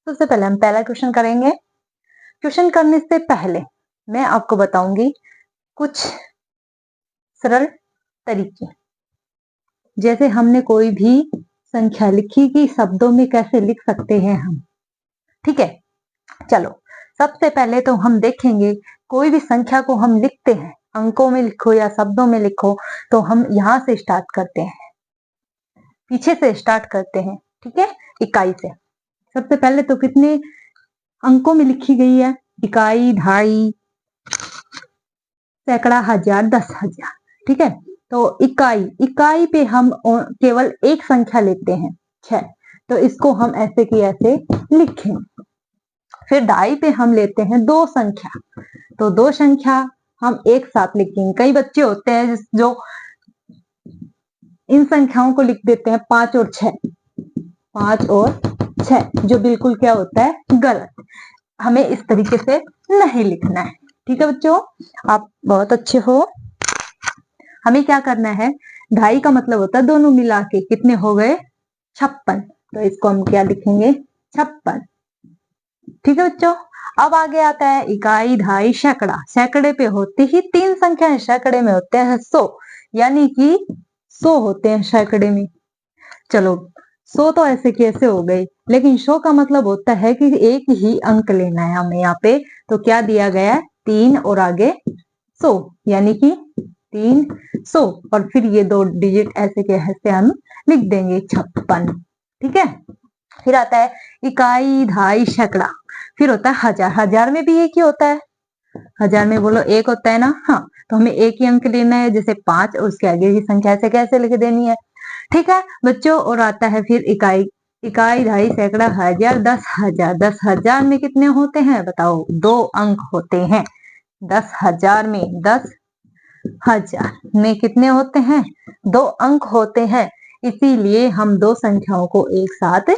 सबसे पहले हम पहला क्वेश्चन करेंगे। क्वेश्चन करने से पहले मैं आपको बताऊंगी कुछ सरल तरीके, जैसे हमने कोई भी संख्या लिखी कि शब्दों में कैसे लिख सकते हैं हम। ठीक है, चलो सबसे पहले तो हम देखेंगे कोई भी संख्या को हम लिखते हैं, अंकों में लिखो या शब्दों में लिखो, तो हम यहां से स्टार्ट करते हैं, पीछे से स्टार्ट करते हैं। ठीक है, इकाई से। सबसे पहले तो कितने अंकों में लिखी गई है? इकाई, ढाई, सैकड़ा, हजार, 10,000। ठीक है, तो इकाई पे हम केवल एक संख्या लेते हैं 6, तो इसको हम ऐसे की ऐसे लिखेंगे। फिर ढाई पे हम लेते हैं 2 संख्या, तो 2 संख्या हम एक साथ लिखेंगे। कई बच्चे होते हैं जो इन संख्याओं को लिख देते हैं 5 और 6, 5 और 6, जो बिल्कुल क्या होता है? गलत। हमें इस तरीके से नहीं लिखना है। ठीक है बच्चों, आप बहुत अच्छे हो। हमें क्या करना है? ढाई का मतलब होता है दोनों मिला के कितने हो गए? 56, तो इसको हम क्या लिखेंगे? 56। ठीक है बच्चों, अब आगे आता है इकाई, ढाई, सैकड़ा। सैकड़े पे होते ही 3 संख्याएं, सैकड़े में होते हैं 100, यानी कि 100 होते हैं सैकड़े में। चलो 100 तो ऐसे कैसे हो गए, लेकिन 100 का मतलब होता है कि एक ही अंक लेना है हमें यहाँ पे। तो क्या दिया गया है? 3 और आगे 100, यानी कि 300, और फिर ये 2 डिजिट ऐसे के ऐसे हम लिख देंगे 56। ठीक है, फिर आता है इकाई, ढाई, सैकड़ा। फिर होता है हजार। हजार में भी एक ही होता है। हजार में बोलो एक होता है ना? हाँ, तो हमें एक ही अंक लेना है, जैसे 5 और उसके आगे की संख्या से कैसे लिख देनी है। ठीक है बच्चों, और आता है फिर इकाई, ढाई, सैकड़ा, हजार, 10,000। 10,000 में कितने होते हैं बताओ? 2 अंक होते हैं। 10,000 में 10,000 में कितने होते हैं? 2 अंक होते हैं, इसीलिए हम 2 संख्याओं को एक साथ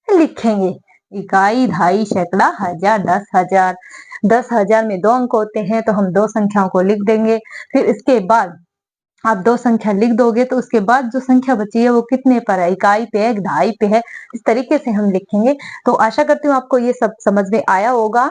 लिखेंगे। इकाई, ढाई, सैकड़ा, हजार, 10,000। 10,000 में 2 अंक होते हैं, तो हम 2 संख्याओं को लिख देंगे। फिर इसके बाद आप 2 संख्या लिख दोगे तो उसके बाद जो संख्या बची है वो कितने पर है? इकाई पे है, ढाई पे है। इस तरीके से हम लिखेंगे। तो आशा करती हूँ आपको ये सब समझ में आया होगा।